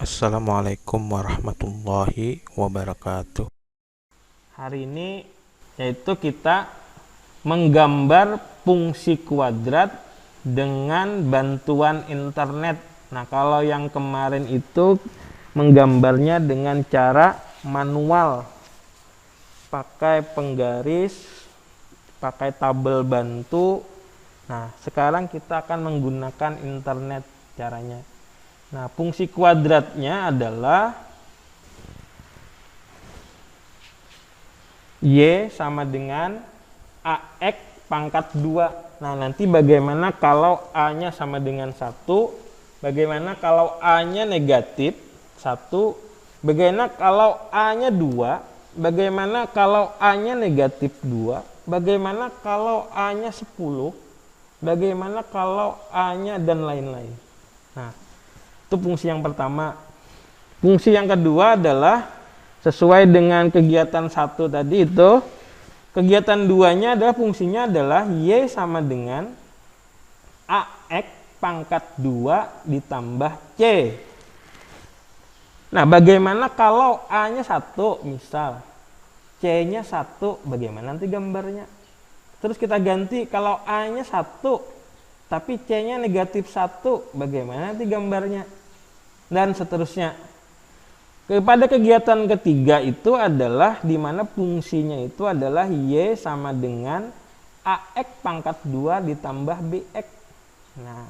Assalamualaikum warahmatullahi wabarakatuh. Hari ini yaitu kita menggambar fungsi kuadrat dengan bantuan internet. Nah, kalau yang kemarin itu menggambarnya dengan cara manual, pakai penggaris, pakai tabel bantu. Nah, sekarang kita akan menggunakan internet caranya. Nah, fungsi kuadratnya adalah Y sama dengan AX pangkat 2. Nah, nanti bagaimana kalau A-nya sama dengan 1, bagaimana kalau A-nya negatif 1, bagaimana kalau A-nya 2, bagaimana kalau A-nya negatif 2, bagaimana kalau A-nya 10, bagaimana kalau A-nya dan lain-lain. Nah, itu fungsi yang pertama. Fungsi yang kedua adalah sesuai dengan kegiatan 1 tadi itu, kegiatan 2-nya adalah fungsinya adalah Y sama dengan AX pangkat 2 ditambah C. Nah, bagaimana kalau A-nya 1 misal, C-nya 1, bagaimana nanti gambarnya? Terus kita ganti kalau A-nya 1 tapi C-nya negatif 1, bagaimana nanti gambarnya? Dan seterusnya. Pada kegiatan ketiga itu adalah di mana fungsinya itu adalah Y sama dengan AX pangkat 2 ditambah BX. Nah,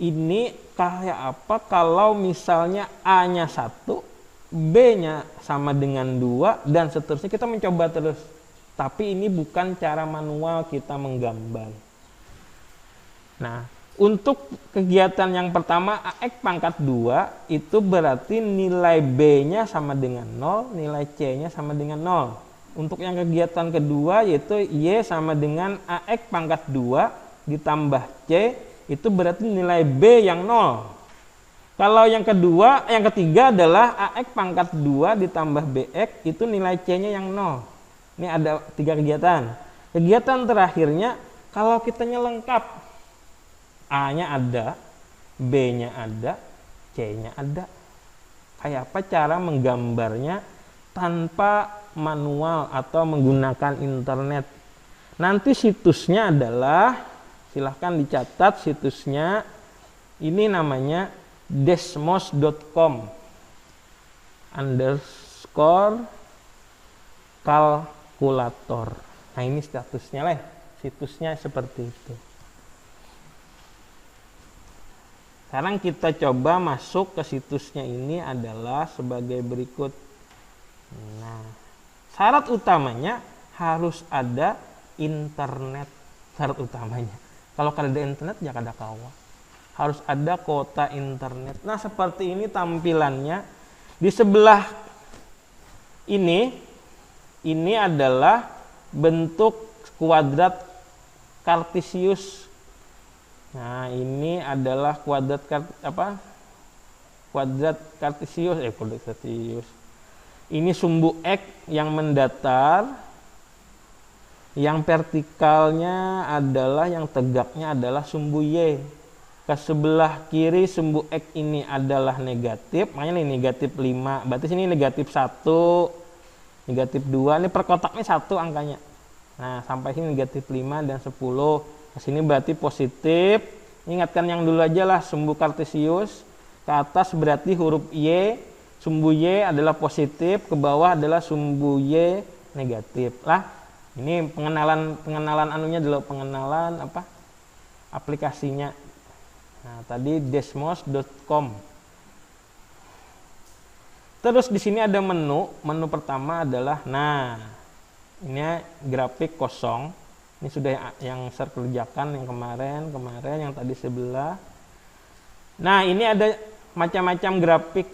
ini kayak apa kalau misalnya A-nya 1, B-nya sama dengan 2, dan seterusnya. Kita mencoba terus. Tapi ini bukan cara manual kita menggambar. Nah, untuk kegiatan yang pertama AX pangkat 2 itu berarti nilai B-nya sama dengan 0, nilai C-nya sama dengan 0. Untuk yang kegiatan kedua yaitu Y sama dengan AX pangkat 2 ditambah C, itu berarti nilai B yang 0. Kalau yang ketiga adalah AX pangkat 2 ditambah BX, itu nilai C-nya yang 0. Ini ada 3 kegiatan. Kegiatan terakhirnya kalau kitanya lengkap, A-nya ada, B-nya ada, C-nya ada. Kayak apa cara menggambarnya tanpa manual atau menggunakan internet? Nanti situsnya adalah, silahkan dicatat situsnya, ini namanya desmos.com _kalkulator. Nah, ini statusnya lah, situsnya seperti itu. Sekarang kita coba masuk ke situsnya, ini adalah sebagai berikut. Nah, syarat utamanya harus ada internet. Syarat utamanya. Kalau kada ada internet ya kada kawa. Harus ada kuota internet. Nah, seperti ini tampilannya. Di sebelah ini adalah bentuk kuadrat kartesius. Nah, ini adalah kuadrat kartesius. Ini sumbu X yang mendatar, yang vertikalnya adalah, yang tegaknya adalah sumbu Y. Ke sebelah kiri sumbu X ini adalah negatif, makanya ini negatif 5, berarti sini negatif 1, negatif 2, ini per kotaknya 1 angkanya. Nah, sampai sini negatif 5 dan 10. Ke sini berarti positif. Ingatkan yang dulu aja lah, sumbu kartesius. Ke atas berarti huruf Y, sumbu Y adalah positif, ke bawah adalah sumbu Y negatif. Lah, ini pengenalan anunya dulu, pengenalan aplikasinya. Nah, tadi desmos.com. Terus di sini ada menu. Menu pertama adalah, nah, ini grafik kosong. Ini sudah yang saya kerjakan yang kemarin yang tadi sebelah. Nah, ini ada macam-macam grafik.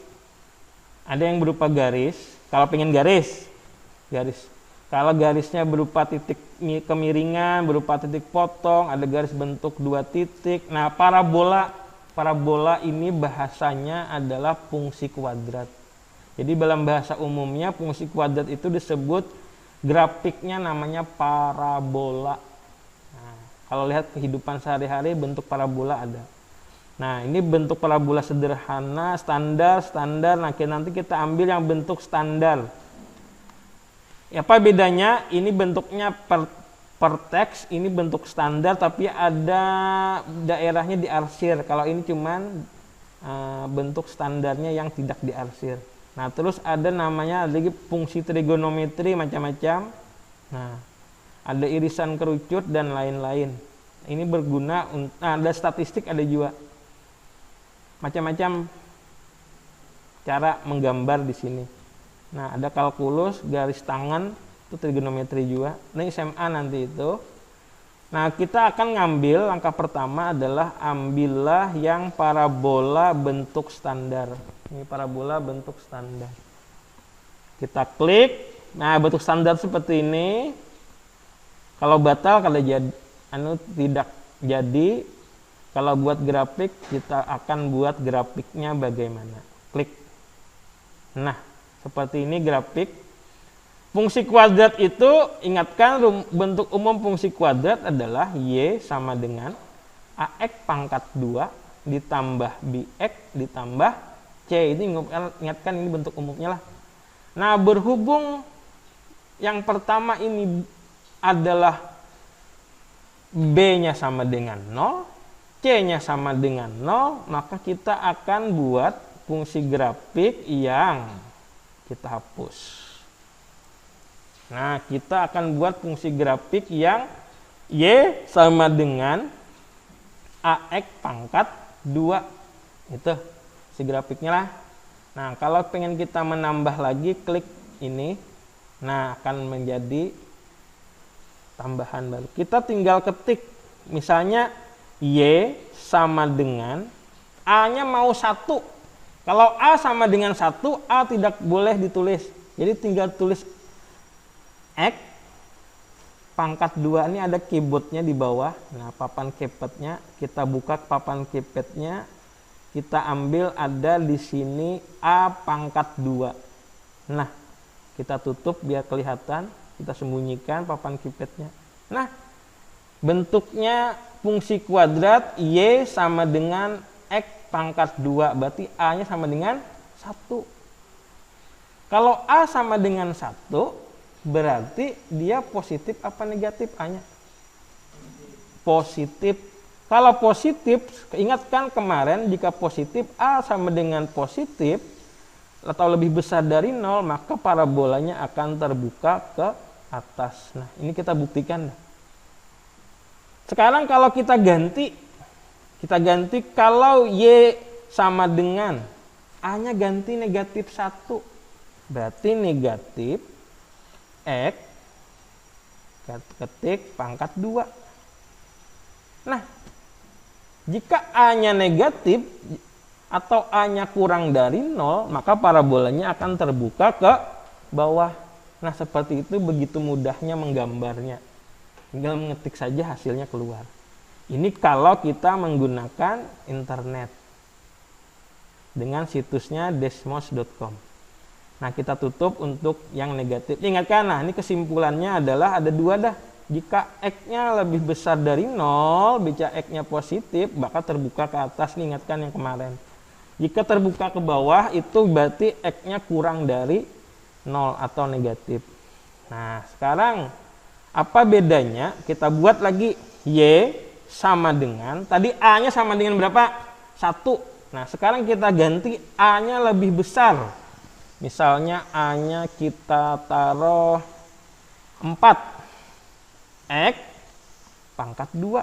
Ada yang berupa garis. Kalau pengen garis. Kalau garisnya berupa titik kemiringan, berupa titik potong, ada garis bentuk 2 titik. Nah, parabola ini bahasanya adalah fungsi kuadrat. Jadi dalam bahasa umumnya fungsi kuadrat itu disebut, grafiknya namanya parabola. Nah, kalau lihat kehidupan sehari-hari bentuk parabola ada. Nah, ini bentuk parabola sederhana, standar. Nah, nanti kita ambil yang bentuk standar. Apa bedanya? Ini bentuknya per teks, ini bentuk standar, tapi ada daerahnya diarsir. Kalau ini cuman bentuk standarnya yang tidak diarsir. Nah, terus ada namanya lagi fungsi trigonometri macam-macam. Nah, ada irisan kerucut dan lain-lain. Ini berguna, ada statistik, ada juga macam-macam cara menggambar di sini. Nah, ada kalkulus, garis tangan, itu trigonometri juga. Ini SMA nanti itu. Nah, kita akan ngambil langkah pertama adalah ambillah yang parabola bentuk standar. Ini parabola bentuk standar. Kita klik. Nah, bentuk standar seperti ini. Kalau batal, kalau tidak jadi, kalau buat grafik, kita akan buat grafiknya bagaimana. Klik. Nah, seperti ini grafik. Fungsi kuadrat itu, ingatkan bentuk umum fungsi kuadrat adalah Y sama dengan AX pangkat 2 ditambah BX ditambah C. Ini ingatkan, ini bentuk umumnya lah. Nah, berhubung yang pertama ini adalah B-nya sama dengan 0, C-nya sama dengan 0, maka kita akan buat fungsi grafik yang kita hapus. Nah, kita akan buat fungsi grafik yang Y sama dengan AX pangkat 2. Itu si grafiknya lah. Nah, kalau pengen kita menambah lagi, klik ini. Nah, akan menjadi tambahan baru. Kita tinggal ketik. Misalnya Y sama dengan A-nya mau 1. Kalau A sama dengan 1, A tidak boleh ditulis. Jadi tinggal tulis X pangkat 2. Ini ada keyboardnya di bawah. Nah, papan keypadnya kita buka, papan keypadnya kita ambil, ada di sini A pangkat 2. Nah, kita tutup biar kelihatan. Kita sembunyikan papan keypadnya. Nah, bentuknya fungsi kuadrat Y sama dengan X pangkat 2. Berarti A-nya sama dengan 1. Kalau A sama dengan 1, berarti dia positif apa negatif A-nya? Positif. Kalau positif, ingatkan kemarin, jika positif A sama dengan positif atau lebih besar dari 0, maka parabolanya akan terbuka ke atas. Nah, ini kita buktikan. Sekarang kalau kita ganti kalau Y sama dengan A-nya ganti negatif 1. Berarti negatif X ketik pangkat 2. Nah, jika A-nya negatif atau A-nya kurang dari 0, maka parabolanya akan terbuka ke bawah. Nah, seperti itu, begitu mudahnya menggambarnya. Tinggal mengetik saja, hasilnya keluar. Ini kalau kita menggunakan internet dengan situsnya desmos.com. Nah, kita tutup untuk yang negatif. Ingatkan, nah ini kesimpulannya adalah ada 2 dah. Jika X-nya lebih besar dari 0, jika X-nya positif, bakal terbuka ke atas. Nih, ingatkan yang kemarin. Jika terbuka ke bawah, itu berarti X-nya kurang dari 0 atau negatif. Nah, sekarang apa bedanya? Kita buat lagi Y sama dengan, tadi A-nya sama dengan berapa? 1. Nah, sekarang kita ganti A-nya lebih besar. Misalnya A-nya kita taruh 4. X pangkat 2.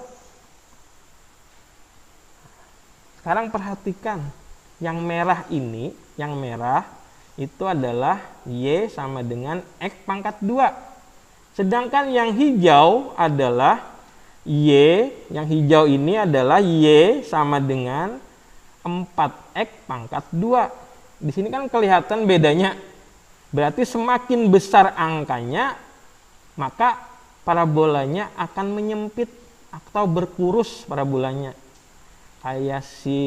Sekarang perhatikan, yang merah ini, yang merah itu adalah Y sama dengan X pangkat 2. Sedangkan yang hijau adalah Y, yang hijau ini adalah Y sama dengan 4X pangkat 2. Di sini kan kelihatan bedanya. Berarti semakin besar angkanya, maka parabolanya akan menyempit atau berkurus parabolanya. Kayak si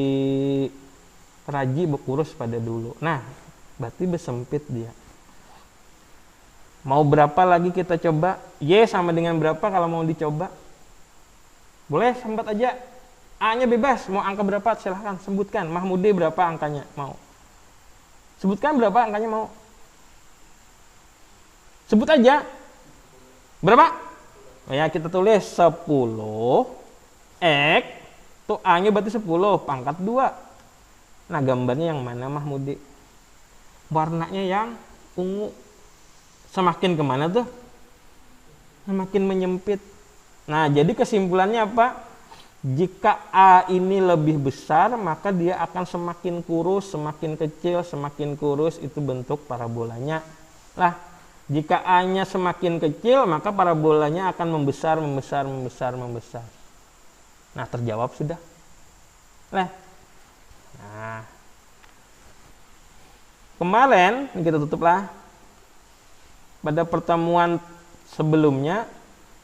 Raji berkurus pada dulu. Nah, berarti bersempit dia. Mau berapa lagi kita coba? Y sama dengan berapa kalau mau dicoba? Boleh sempat aja. A-nya bebas, mau angka berapa silahkan sebutkan. Mahmudi berapa angkanya mau? Sebutkan berapa angkanya mau? Sebut aja. Berapa? Oh ya, kita tulis 10 X. Tuh A-nya berarti 10 pangkat 2. Nah, gambarnya yang mana Mahmudi? Warnanya yang ungu. Semakin kemana tuh? Semakin menyempit. Nah, jadi kesimpulannya apa? Jika A ini lebih besar, maka dia akan semakin kurus, semakin kecil, semakin kurus, itu bentuk parabolanya. Lah, jika A-nya semakin kecil, maka parabolanya akan membesar, membesar, membesar, membesar. Nah, terjawab sudah. Nah, kemarin, kita tutuplah. Pada pertemuan sebelumnya,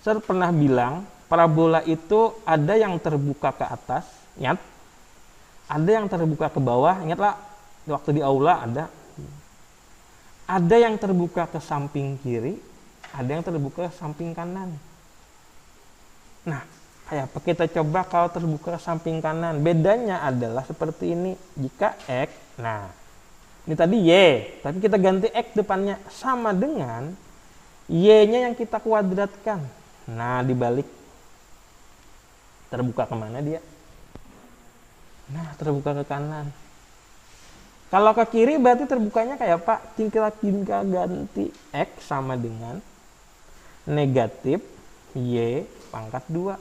saya pernah bilang, parabola itu ada yang terbuka ke atas, ingat? Ada yang terbuka ke bawah, ingatlah waktu di aula ada. Ada yang terbuka ke samping kiri, ada yang terbuka ke samping kanan. Nah, kayak apa kita coba kalau terbuka ke samping kanan? Bedanya adalah seperti ini. Jika X, nah ini tadi Y, tapi kita ganti X depannya sama dengan Y-nya yang kita kuadratkan. Nah, dibalik. Terbuka kemana dia? Nah, terbuka ke kanan. Kalau ke kiri berarti terbukanya kayak apa? Tinggal ganti X sama dengan negatif Y pangkat 2.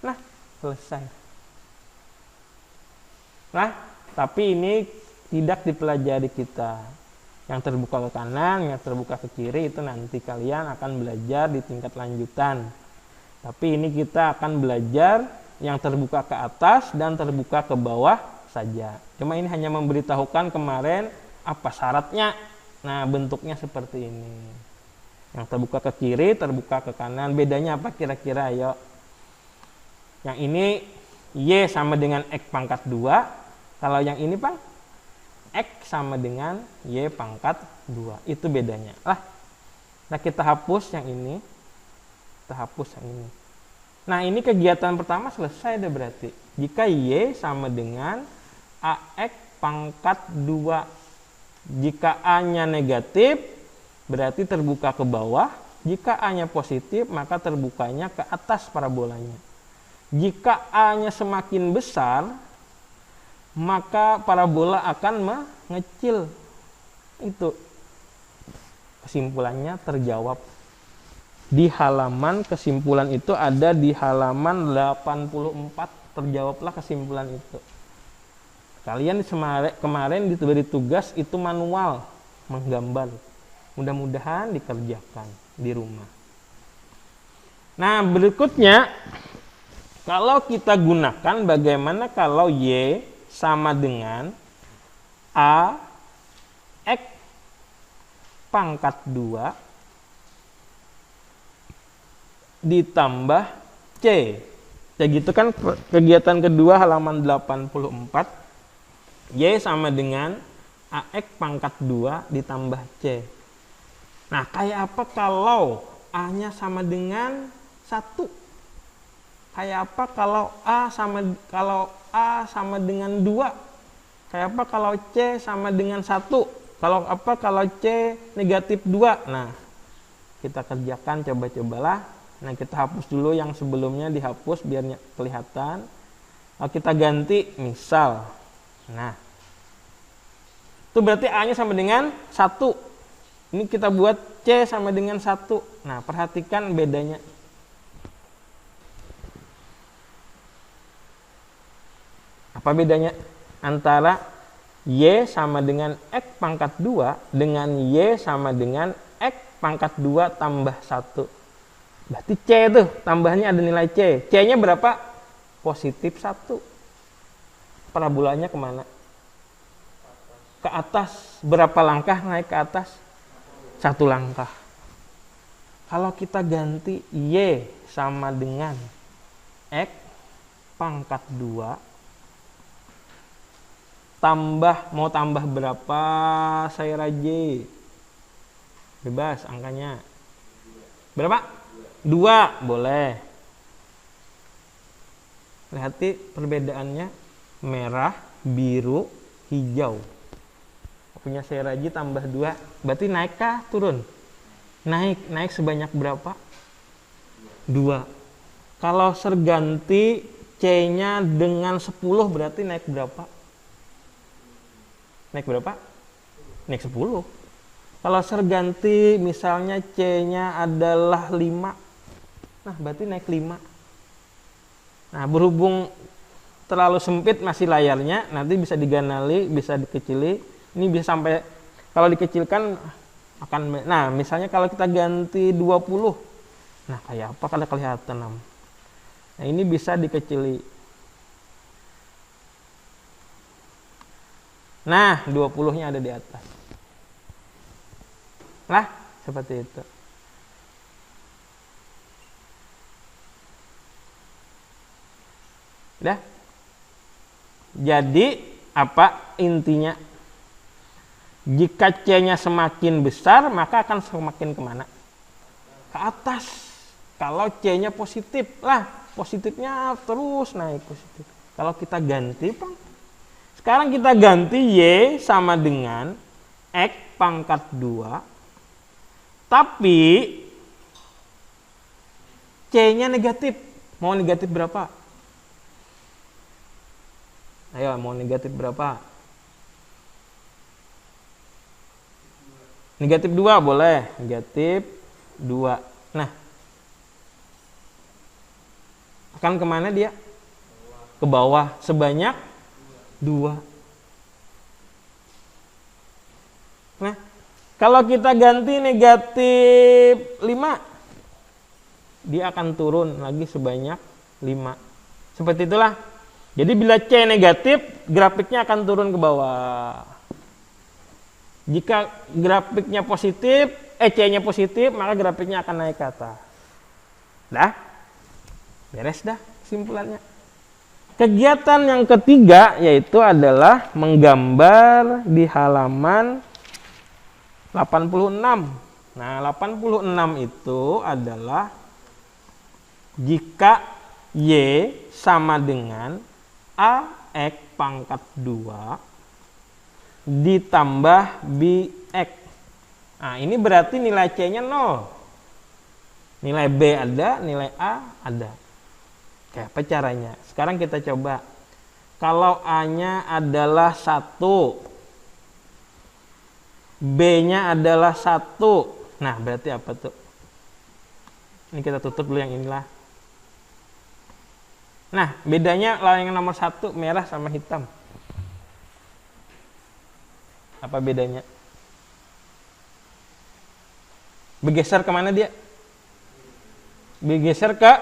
Nah, selesai. Nah, tapi ini tidak dipelajari kita. Yang terbuka ke kanan, yang terbuka ke kiri itu nanti kalian akan belajar di tingkat lanjutan. Tapi ini kita akan belajar yang terbuka ke atas dan terbuka ke bawah saja. Cuma ini hanya memberitahukan kemarin apa syaratnya. Nah, bentuknya seperti ini. Yang terbuka ke kiri, terbuka ke kanan. Bedanya apa kira-kira? Ayo. Yang ini Y sama dengan X pangkat 2. Kalau yang ini, Bang, X sama dengan Y pangkat 2. Itu bedanya. Nah, kita hapus yang ini. Kita hapus yang ini. Nah, ini kegiatan pertama selesai deh berarti. Jika Y sama dengan AX pangkat 2. Jika A-nya negatif, berarti terbuka ke bawah. Jika A-nya positif, maka terbukanya ke atas parabolanya. Jika A-nya semakin besar, maka parabola akan mengecil. Itu kesimpulannya terjawab. Di halaman kesimpulan itu ada di halaman 84, terjawablah kesimpulan itu. Kalian kemarin diberi tugas itu manual menggambar. Mudah-mudahan dikerjakan di rumah. Nah, berikutnya kalau kita gunakan bagaimana kalau Y sama dengan A X pangkat 2 ditambah C. Ya gitu kan kegiatan kedua halaman 84. Y sama dengan AX pangkat 2 ditambah C. Nah, kayak apa kalau A-nya sama dengan 1? Kayak apa kalau A sama dengan 2? Kayak apa kalau C sama dengan 1? Kalau apa kalau C negatif 2? Nah, kita kerjakan, coba-cobalah. Nah, kita hapus dulu yang sebelumnya, dihapus biar kelihatan. Nah, kita ganti misal. Nah, itu berarti A-nya sama dengan 1. Ini kita buat C sama dengan 1. Nah, perhatikan bedanya. Apa bedanya? Antara Y sama dengan X pangkat 2 dengan Y sama dengan X pangkat 2 tambah 1. Berarti C tuh, tambahnya ada nilai C. C-nya berapa? Positif 1. Parabolanya kemana? Ke atas. Berapa langkah naik ke atas? 1 langkah. Kalau kita ganti Y sama dengan X pangkat 2 mau tambah berapa saya J? Bebas angkanya. Berapa? 2 boleh. Lihat perbedaannya, merah, biru, hijau. Punya saya Raji tambah 2, berarti naik kah turun? Naik sebanyak berapa? 2. Kalau serganti C-nya dengan 10 berarti naik berapa? Naik berapa? Naik 10. Kalau serganti misalnya C-nya adalah 5, nah berarti naik 5. Nah, berhubung terlalu sempit masih layarnya, nanti bisa diganali, bisa dikecili. Ini bisa sampai, kalau dikecilkan akan, nah misalnya kalau kita ganti 20, nah kayak apa kalau kelihatan. Nah ini bisa dikecili. Nah 20-nya ada di atas. Nah seperti itu. Udah. Jadi apa intinya? Jika C-nya semakin besar, maka akan semakin kemana? Ke atas. Kalau C-nya positif, lah positifnya terus naik positif. Kalau kita ganti, sekarang kita ganti Y sama dengan X pangkat 2, tapi C-nya negatif. Mau negatif berapa? Ayo, mau negatif berapa? Negatif 2 boleh. Negatif 2. Nah, akan kemana dia? Ke bawah. Sebanyak 2. Nah, kalau kita ganti negatif 5, dia akan turun lagi sebanyak 5. Seperti itulah. Jadi bila C negatif, grafiknya akan turun ke bawah. Jika grafiknya positif, C-nya positif, maka grafiknya akan naik ke atas. Dah? Beres dah kesimpulannya. Kegiatan yang ketiga yaitu adalah menggambar di halaman 86. Nah, 86 itu adalah jika Y sama dengan AX pangkat 2 ditambah BX. Nah, ini berarti nilai C-nya 0. Nilai B ada, nilai A ada. Oke, apa caranya? Sekarang kita coba. Kalau A-nya adalah 1, B-nya adalah 1. Nah, berarti apa tuh? Ini kita tutup dulu yang inilah. Nah, bedanya yang nomor 1 merah sama hitam. Apa bedanya? Bergeser kemana dia? Bergeser ke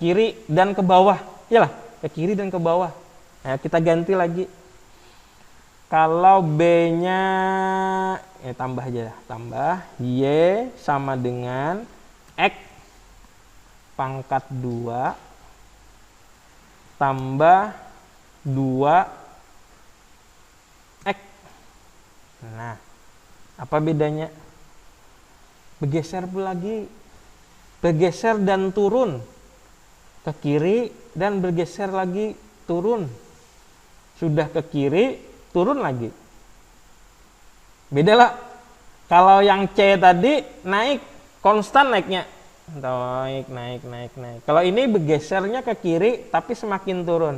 kiri dan ke bawah. Iyalah, ke kiri dan ke bawah. Nah, kita ganti lagi. Kalau B-nya tambah aja, tambah Y sama dengan X pangkat 2 tambah 2 X. Nah, apa bedanya? Bergeser lagi. Bergeser dan turun. Ke kiri dan bergeser lagi turun. Sudah ke kiri, turun lagi. Beda lah. Kalau yang C tadi naik, konstan naiknya. Naik. Kalau ini bergesernya ke kiri, tapi semakin turun.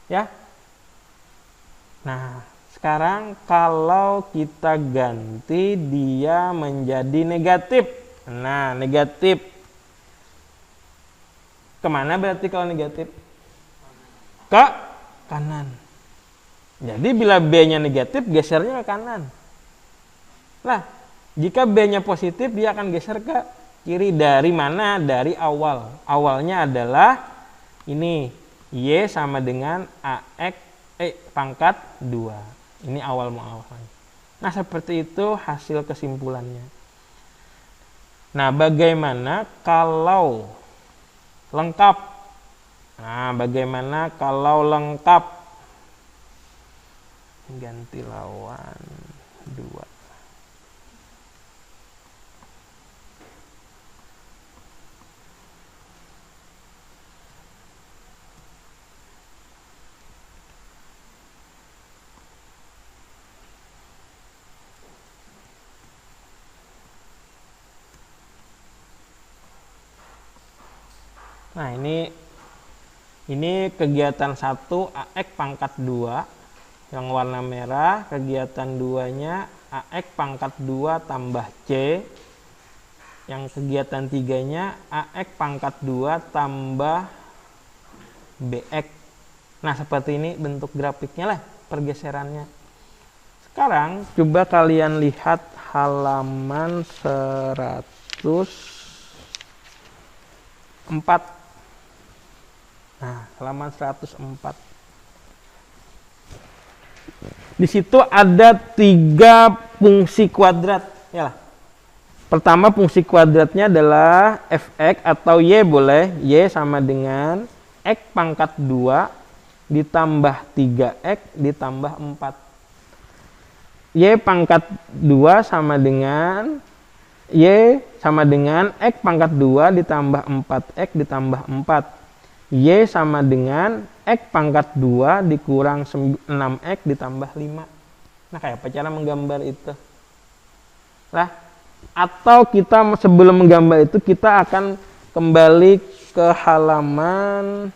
Ya. Nah, sekarang kalau kita ganti dia menjadi negatif. Nah, negatif. Kemana berarti kalau negatif? Ke kanan. Jadi bila B-nya negatif, gesernya ke kanan. Nah, jika B-nya positif, dia akan geser ke kiri. Dari mana? Dari awal. Awalnya adalah ini. Y sama dengan AX pangkat 2. Ini awal muawalnya. Nah, seperti itu hasil kesimpulannya. Nah, bagaimana kalau lengkap? Nah, bagaimana kalau lengkap? Ganti lawan 2. Nah, ini kegiatan 1 AX pangkat 2 yang warna merah, kegiatan 2-nya AX pangkat 2 tambah C, yang kegiatan 3-nya AX pangkat 2 tambah BX. Nah, seperti ini bentuk grafiknya lah, pergeserannya. Sekarang coba kalian lihat halaman 104. Nah, halaman 104. Di situ ada 3 fungsi kuadrat, ya lah. Pertama, fungsi kuadratnya adalah fx atau y boleh. Y sama dengan x pangkat 2 ditambah 3x ditambah 4. Y pangkat 2 sama dengan x pangkat 2 ditambah 4x ditambah 4. Y sama dengan X pangkat 2 dikurang 6X ditambah 5. Nah, kayak apa cara menggambar itu? Nah, atau kita sebelum menggambar itu kita akan kembali ke halaman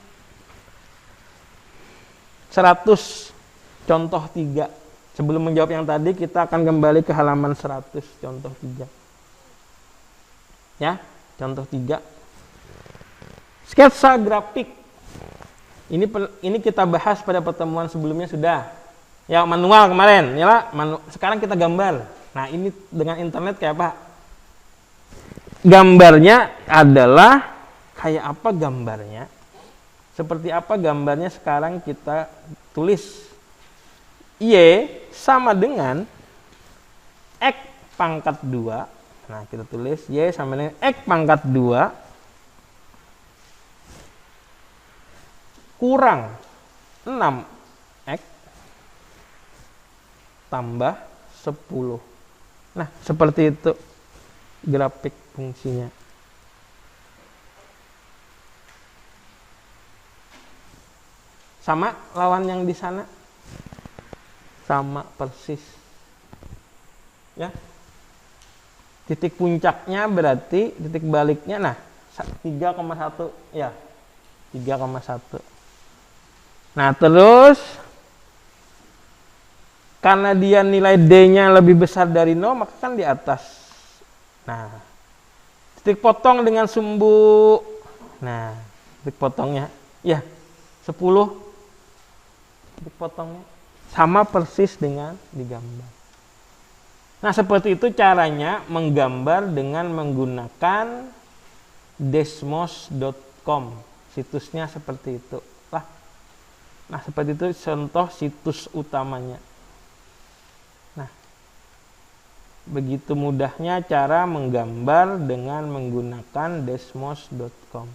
100 contoh 3. Sebelum menjawab yang tadi kita akan kembali ke halaman 100 contoh 3. Ya, contoh 3. Sketsa grafik. Ini kita bahas pada pertemuan sebelumnya sudah. Ya, manual kemarin, ya lah. Sekarang kita gambar. Nah, ini dengan internet kayak apa? Gambarnya adalah kayak apa gambarnya? Seperti apa gambarnya sekarang kita tulis. Y sama dengan X pangkat 2. Nah, kita tulis Y sama dengan X pangkat 2 kurang 6x tambah 10. Nah, seperti itu grafik fungsinya. Sama lawan yang di sana? Sama persis. Ya. Titik puncaknya berarti titik baliknya, nah 3,1 ya. 3,1. Nah, terus karena dia nilai D-nya lebih besar dari 0, maka kan di atas. Nah, titik potong dengan sumbu. Nah, titik potongnya ya 10. Titik potongnya sama persis dengan digambar. Nah, seperti itu caranya menggambar dengan menggunakan desmos.com. Situsnya seperti itu. Nah, seperti itu contoh situs utamanya. Nah, begitu mudahnya cara menggambar dengan menggunakan desmos.com.